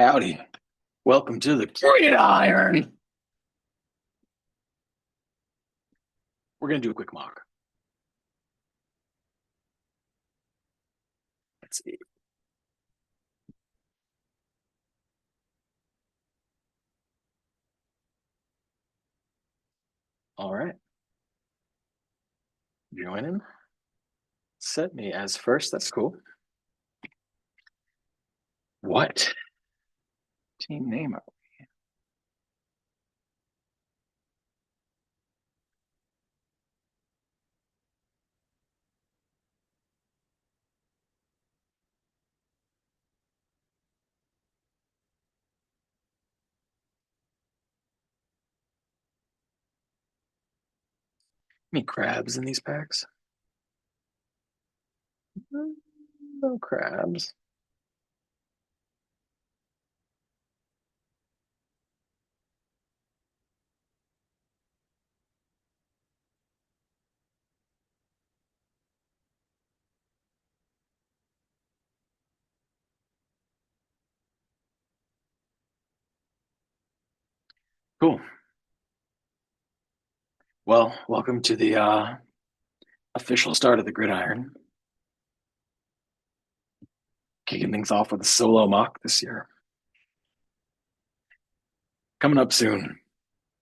Howdy. Welcome to the Gridiron. We're going to do a quick mock. Let's see. All right. Joining. Set me as first. That's cool. What team name are we? Any crabs in these packs? No crabs. Cool. Well, welcome to the official start of the Gridiron. Kicking things off with a solo mock this year. Coming up soon.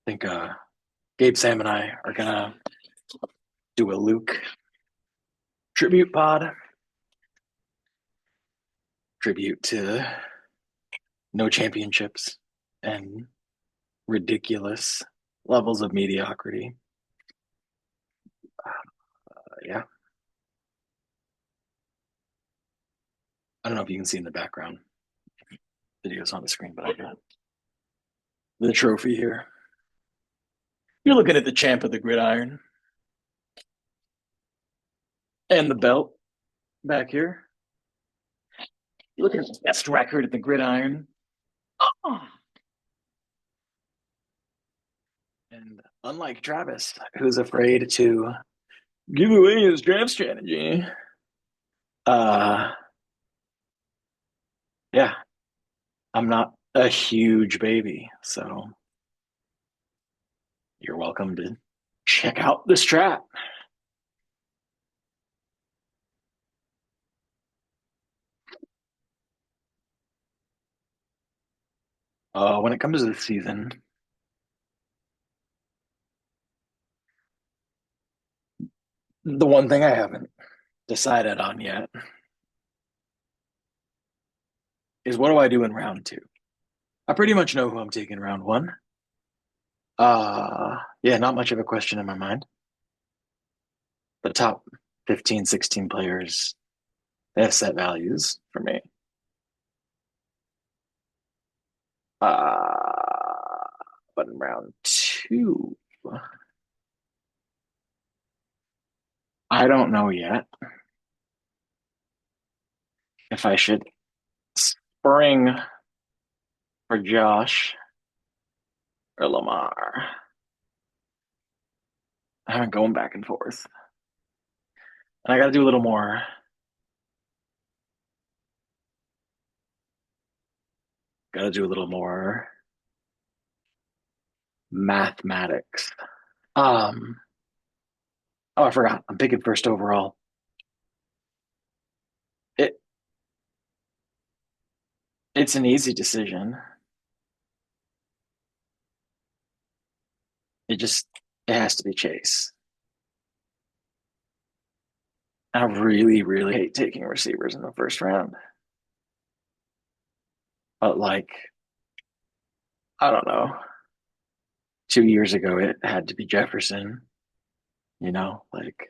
I think Gabe, Sam, and I are going to do a Luke tribute pod. Tribute to no championships and ridiculous levels of mediocrity. Yeah. I don't know if you can see in the background. Video's on the screen, but I got the trophy here. You're looking at the champ of the Gridiron and the belt back here. You're looking at the best record at the Gridiron. Oh. And unlike Travis, who's afraid to give away his draft strategy, yeah, I'm not a huge baby, so you're welcome to check out the strat. When it comes to the season, the one thing I haven't decided on yet is what do I do in round two? I pretty much know who I'm taking round one. Yeah, not much of a question in my mind. The top 15, 16 players, they have set values for me. But in round two, I don't know yet if I should spring for Josh or Lamar. I'm going back and forth. And I got to do a little more. Got to do a little more mathematics. Oh, I forgot. I'm picking first overall. It it's an easy decision. It has to be Chase. I really, really hate taking receivers in the first round. But like, I don't know. 2 years ago it had to be Jefferson, like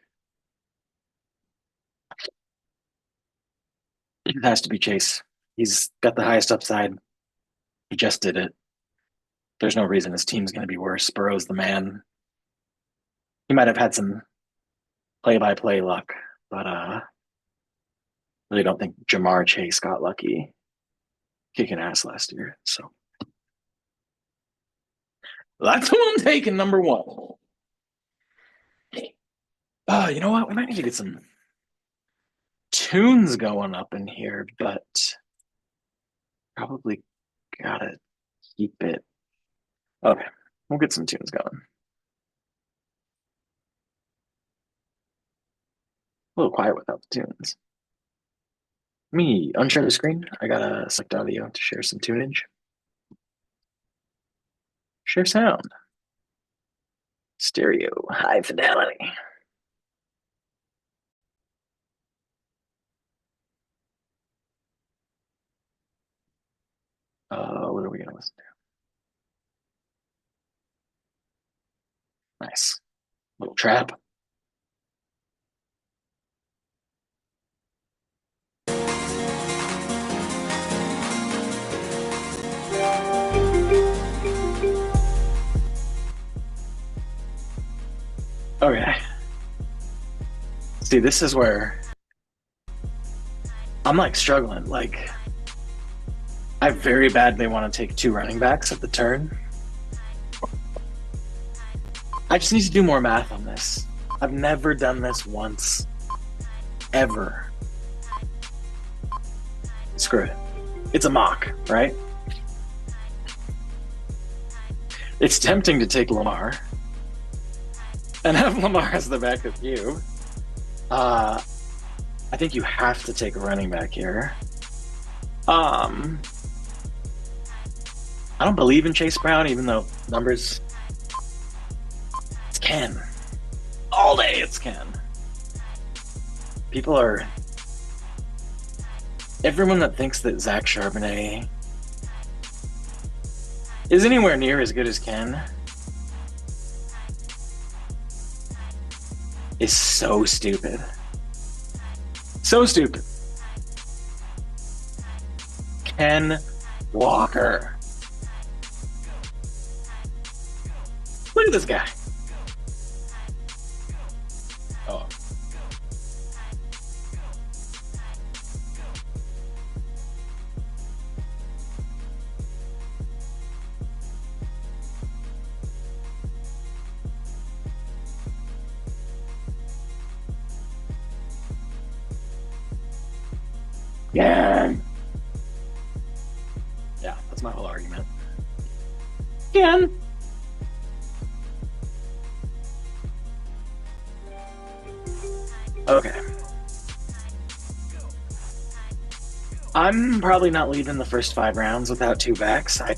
it has to be Chase. He's got the highest upside. He just did it. There's no reason his team's gonna be worse. Burrow's the man. He might have had some play by play luck, but really don't think Jamar Chase got lucky kicking ass last year. So that's who I'm taking, number one. You know what? We might need to get some tunes going up in here, but probably Gotta keep it. Okay, we'll get some tunes going. A little quiet without the tunes. Me unshare the screen. I gotta select audio to share some tunage. Share sound. Stereo. High fidelity. What are we gonna listen to? Nice. Little trap. Okay. See, this is where I'm like struggling. Like, I very badly want to take two running backs at the turn. I just need to do more math on this. I've never done this once, ever. Screw it. It's a mock, right? It's tempting to take Lamar and have Lamar as the backup you. I think you have to take a running back here. I don't believe in Chase Brown, even though numbers. It's Ken. All day it's Ken. People are. Everyone that thinks that Zach Charbonnet is anywhere near as good as Ken is so stupid. So stupid. Ken Walker. Look at this guy. Oh. Yeah. Yeah, that's my whole argument. Ken. Okay. I'm probably not leaving the first 5 rounds without two backs. I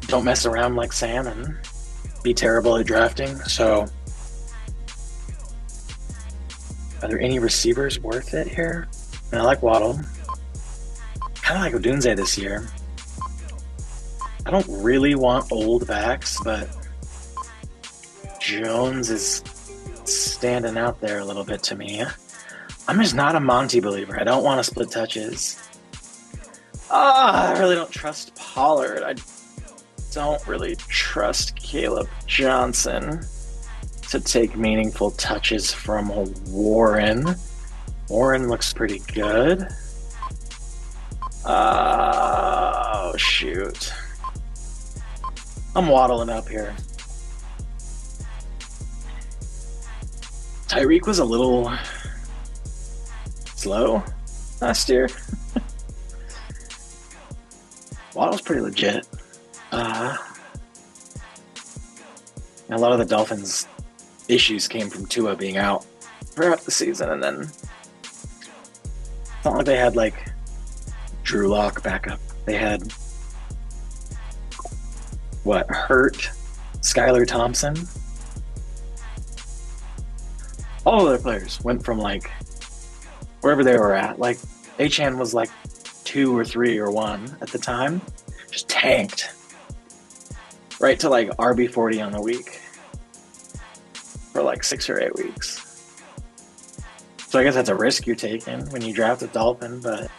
don't mess around like Sam and be terrible at drafting. So, are there any receivers worth it here? And I like Waddle. Kind of like Odunze this year. I don't really want old backs, but Jones is standing out there a little bit to me. I'm just not a Monty believer. I don't want to split touches. I really don't trust Pollard. I don't really trust Caleb Johnson to take meaningful touches from Warren. Warren looks pretty good. Oh, shoot. I'm waddling up here. Tyreek was a little slow last year. Waddle's pretty legit. A lot of the Dolphins' issues came from Tua being out throughout the season, and then it's not like they had like Drew Lock backup. They had Hurt, Skylar Thompson. All of their players went from like wherever they were at. Like Achane was like 2 or 3 or 1 at the time, just tanked right to like RB40 on the week for like 6 or 8 weeks. So I guess that's a risk you're taking when you draft a Dolphin, but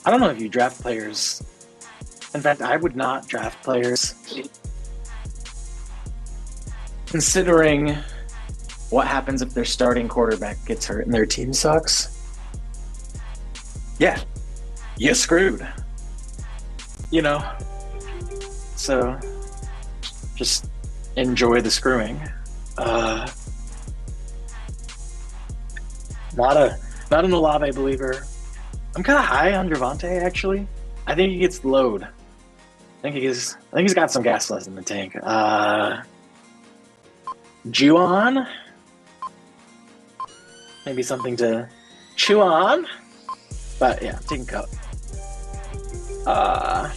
I don't know if you draft players. In fact, I would not draft players considering what happens if their starting quarterback gets hurt and their team sucks. Yeah, you screwed. You know? So, just enjoy the screwing. Not an Olave believer. I'm kind of high on Javante, actually. I think he gets the load. I think he's got some gas left in the tank. Juwan, maybe something to chew on. But yeah, I'm taking Cup. Uh,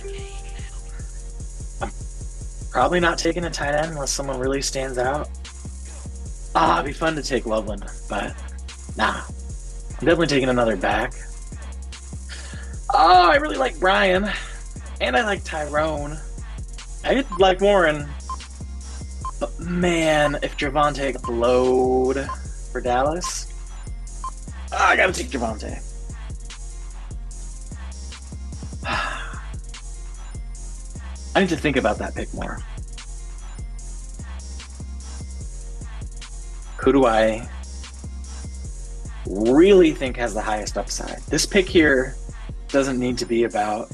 I'm probably not taking a tight end unless someone really stands out. It'd be fun to take Loveland, but nah. I'm definitely taking another back. Oh, I really like Brian, and I like Tyrone. I like Warren, but man, if Javante got the load for Dallas, I gotta take Javante. I need to think about that pick more. Who do I really think has the highest upside? This pick here doesn't need to be about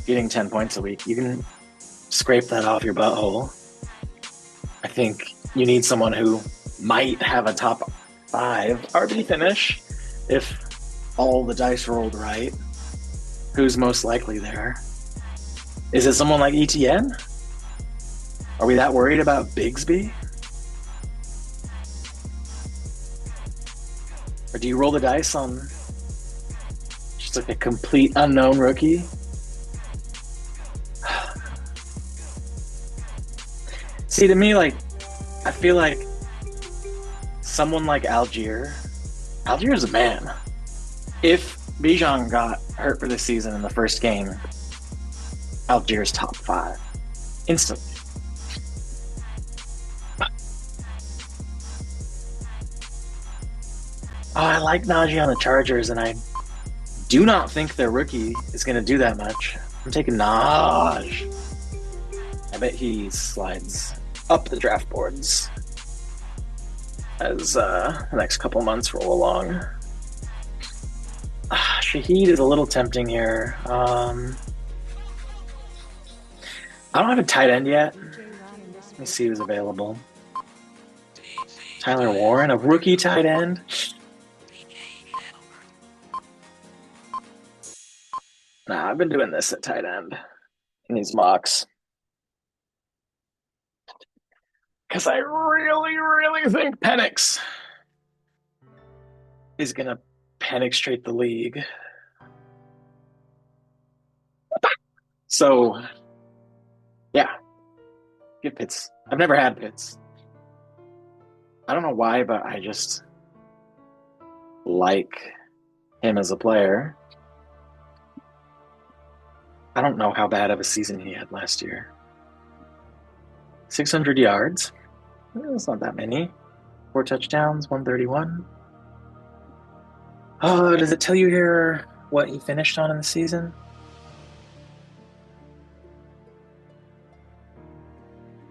getting 10 points a week. You can scrape that off your butthole. I think you need someone who might have a top 5 RB finish if all the dice rolled right. Who's most likely there? Is it someone like ETN? Are we that worried about Bigsby? Or do you roll the dice on just like a complete unknown rookie? See, to me, like, I feel like someone like Allgeier's a man. If Bijan got hurt for this season in the first game, Allgeier's top 5 instantly. Oh, I like Najee on the Chargers, and I do not think their rookie is going to do that much. I'm taking Naj. I bet he slides up the draft boards as the next couple months roll along. Shaheed is a little tempting here. I don't have a tight end yet. Let me see who's available. Tyler Warren, a rookie tight end. Nah, I've been doing this at tight end in these mocks. Because I really think Penix is going to penetrate the league. So, yeah. Get Pitts. I've never had Pitts. I don't know why, but I just like him as a player. I don't know how bad of a season he had last year. 600 yards. That's not that many. 4 touchdowns, 131. Oh, does it tell you here what he finished on in the season?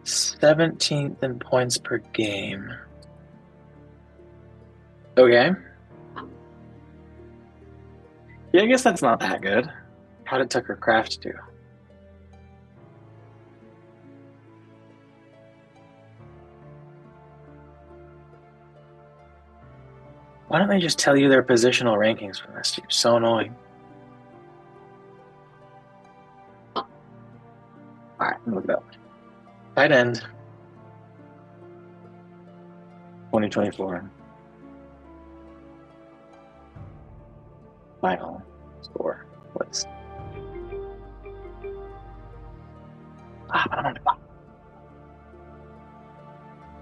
17th in points per game. Okay. Yeah, I guess that's not that good. How did Tucker Kraft do? Why don't they just tell you their positional rankings from last year? So annoying. All right, look it up. Tight end. 2024. Final score was. I don't know.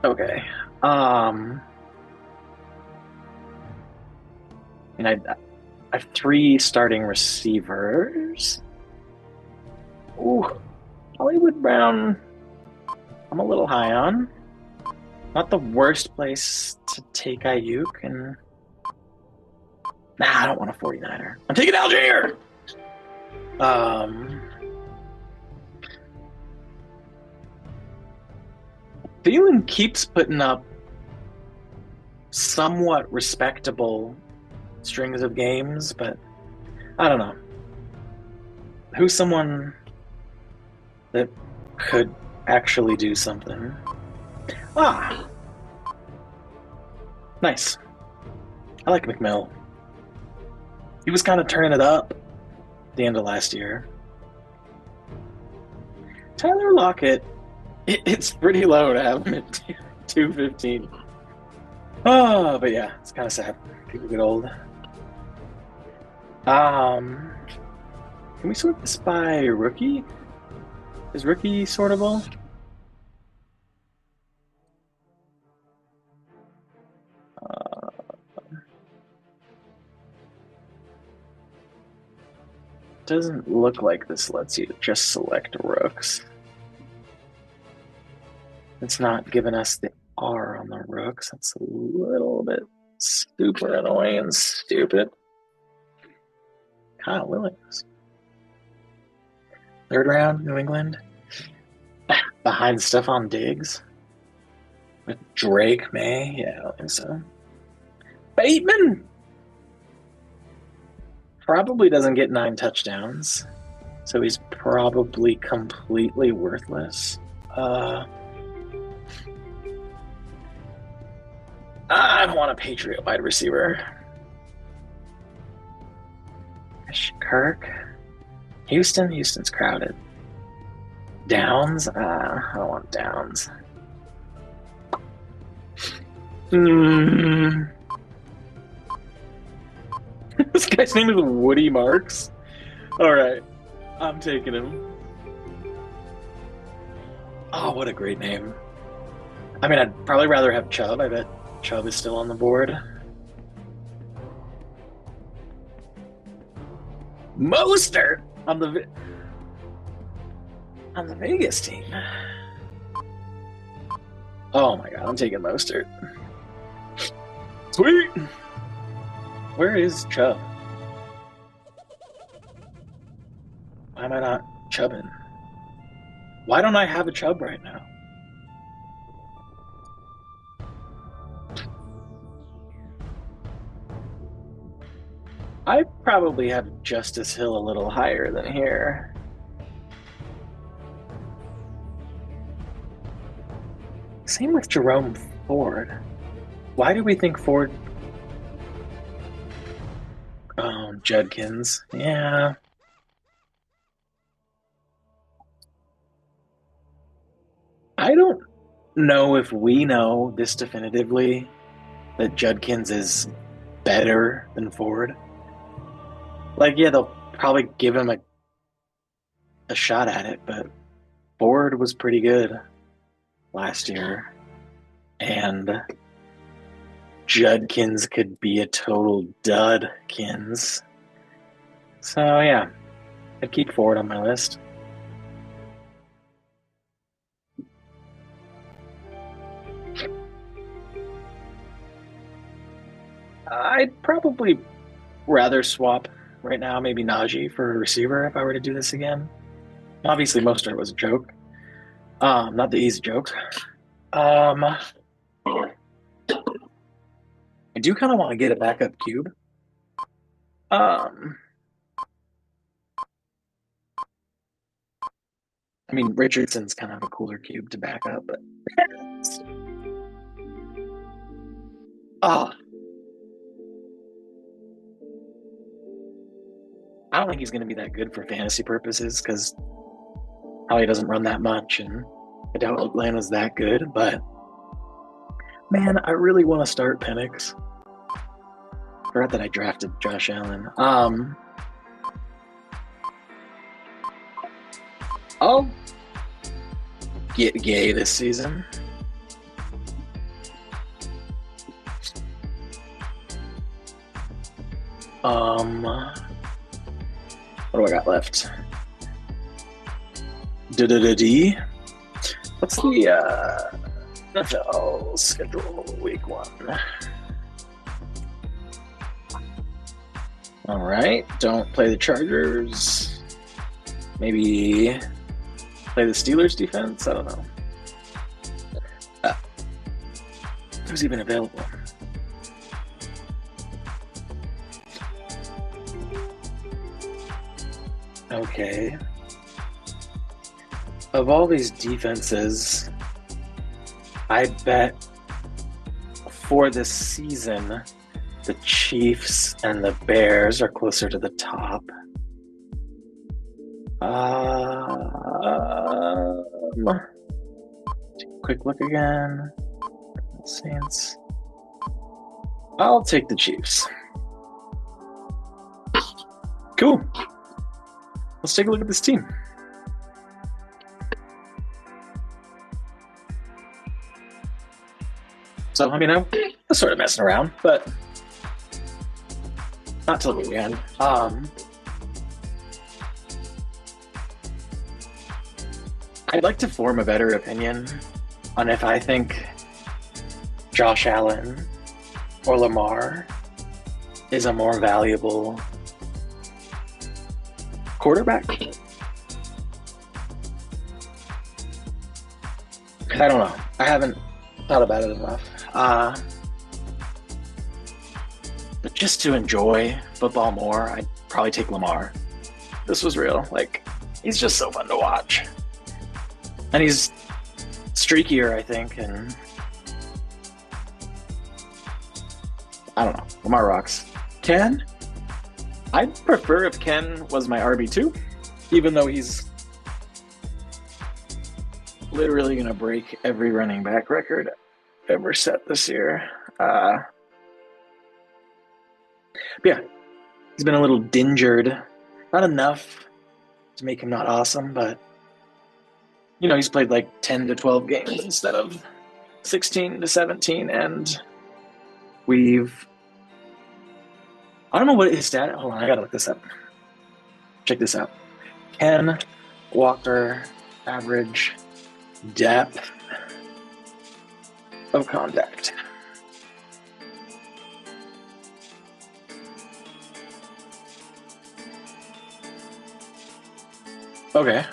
Okay. And I have 3 starting receivers. Ooh, Hollywood Brown, I'm a little high on. Not the worst place to take Ayuk, and I don't want a 49er. I'm taking Allgeier. Thielen keeps putting up somewhat respectable strings of games, but I don't know. Who's someone that could actually do something? Nice. I like McMill. He was kind of turning it up at the end of last year. Tyler Lockett, it's pretty low to have him at 215. Oh, but yeah, it's kind of sad. People get old. Can we sort this by rookie? Is rookie sortable? Doesn't look like this lets you just select rooks. It's not giving us the R on the rooks. That's a little bit super annoying and stupid. Kyle Williams. Third round, New England. Behind Stephon Diggs. With Drake May. Yeah, I don't think so. Bateman! Probably doesn't get 9 touchdowns. So he's probably completely worthless. I don't want a Patriot wide receiver. Kirk. Houston's crowded. Downs? I don't want Downs. This guy's name is Woody Marks. All right, I'm taking him. Oh, what a great name. I mean, I'd probably rather have Chubb. I bet Chubb is still on the board. Mostert on the Vegas team. Oh my god, I'm taking Mostert. Sweet. Where is Chubb? Why am I not chubbing? Why don't I have a Chubb right now? I probably have Justice Hill a little higher than here. Same with Jerome Ford. Why do we think Ford... Oh, Judkins. Yeah. I don't know if we know this definitively that Judkins is better than Ford. Like, yeah, they'll probably give him a shot at it, but Ford was pretty good last year. And Judkins could be a total dudkins. So, yeah, I'd keep Ford on my list. I'd probably rather swap right now, maybe Najee for a receiver if I were to do this again. Obviously, Mostert was a joke. Not the easy joke. I do kind of want to get a backup cube. I mean, Richardson's kind of a cooler cube to back up, but I don't think he's going to be that good for fantasy purposes because probably doesn't run that much, and I doubt Atlanta's that good. But man, I really want to start Penix. Forgot that I drafted Josh Allen. I'll get Gay this season. What do I got left? D. What's the NFL schedule week 1? All right, don't play the Chargers. Maybe play the Steelers defense. I don't know. Who's even available? Okay. Of all these defenses, I bet for this season, The Chiefs and the Bears are closer to the top. Quick look again. Saints. I'll take the Chiefs. Cool. Let's take a look at this team. So, I mean, I was sort of messing around, but not till the end. I'd like to form a better opinion on if I think Josh Allen or Lamar is a more valuable quarterback. I don't know. I haven't thought about it enough. But just to enjoy football more, I'd probably take Lamar. This was real. Like, he's just so fun to watch. And he's streakier, I think, and I don't know. Lamar rocks. Ken? I'd prefer if Ken was my RB2, even though he's literally going to break every running back record ever set this year. Yeah, he's been a little dingered. Not enough to make him not awesome, but you know, he's played like 10 to 12 games instead of 16 to 17, and I don't know what his stat. Hold on, I gotta look this up. Check this out. Ken Walker average depth of contact. Okay.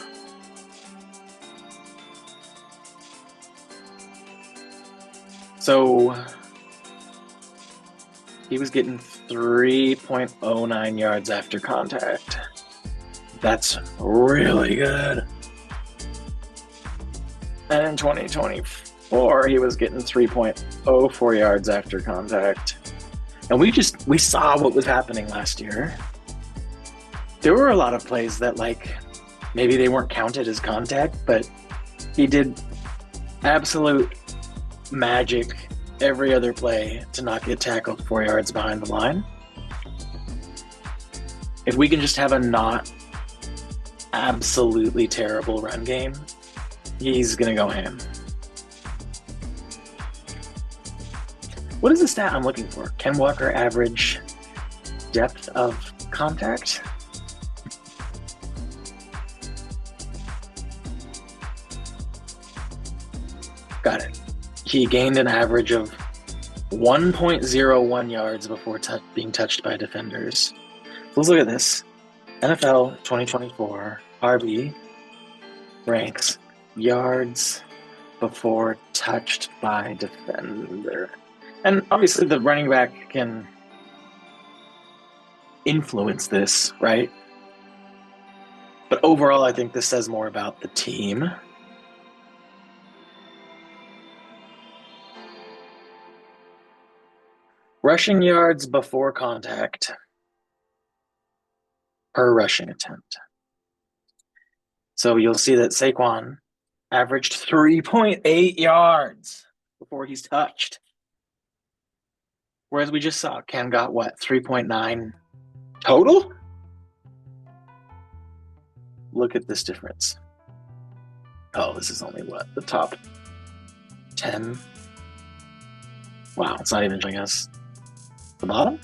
So he was getting 3.09 yards after contact. That's really good. And in 2024, he was getting 3.04 yards after contact. And we saw what was happening last year. There were a lot of plays that, like, maybe they weren't counted as contact, but he did absolute magic every other play to not get tackled 4 yards behind the line. If we can just have a not absolutely terrible run game, he's going to go ham. What is the stat I'm looking for? Ken Walker average depth of contact? Got it. He gained an average of 1.01 yards before being touched by defenders. So let's look at this. NFL 2024 RB ranks yards before touched by defender. And obviously the running back can influence this, right? But overall, I think this says more about the team. Rushing yards before contact per rushing attempt. So you'll see that Saquon averaged 3.8 yards before he's touched. Whereas we just saw Ken got what, 3.9 total? Look at this difference. Oh, this is only what, the top 10? Wow, it's not even showing us the bottom.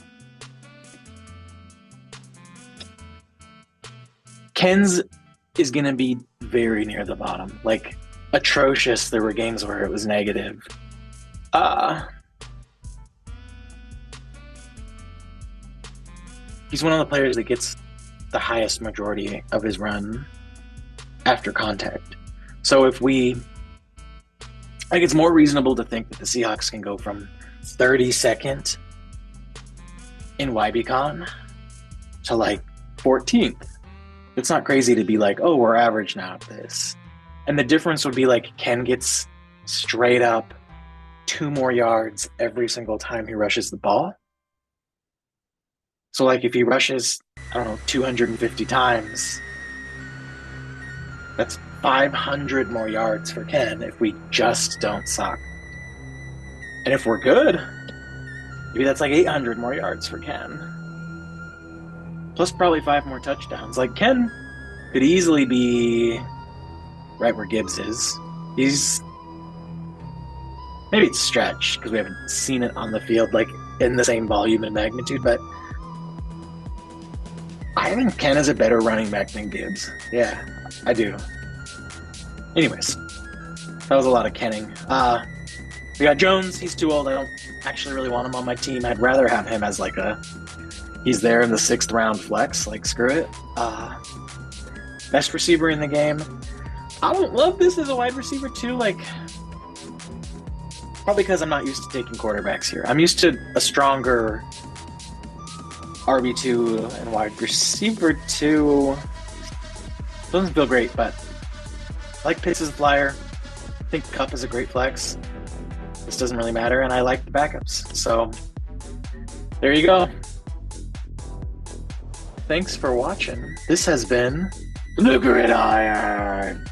Ken's is going to be very near the bottom, like atrocious. There were games where it was negative. He's one of the players that gets the highest majority of his run after contact. So if it's more reasonable to think that the Seahawks can go from 32nd in YBCon to like 14th. It's not crazy to be like, oh, we're average now at this. And the difference would be like Ken gets straight up 2 more yards every single time he rushes the ball. So like if he rushes, I don't know, 250 times, that's 500 more yards for Ken if we just don't suck. And if we're good, maybe that's like 800 more yards for Ken. Plus probably 5 more touchdowns. Like Ken could easily be right where Gibbs is. He's maybe it's stretched because we haven't seen it on the field like in the same volume and magnitude, but I think Ken is a better running back than Gibbs. Yeah, I do. Anyways, that was a lot of Kenning. We got Jones. He's too old. I don't actually really want him on my team. I'd rather have him as like a he's there in the 6th round flex. Like screw it. Best receiver in the game. I don't love this as a wide receiver too. Like probably because I'm not used to taking quarterbacks here. I'm used to a stronger RB2 and wide receiver 2. Doesn't feel great, but I like Pitts as a flyer. I think Cup is a great flex. This doesn't really matter, and I like the backups. So there you go. Thanks for watching. This has been The Gridiron.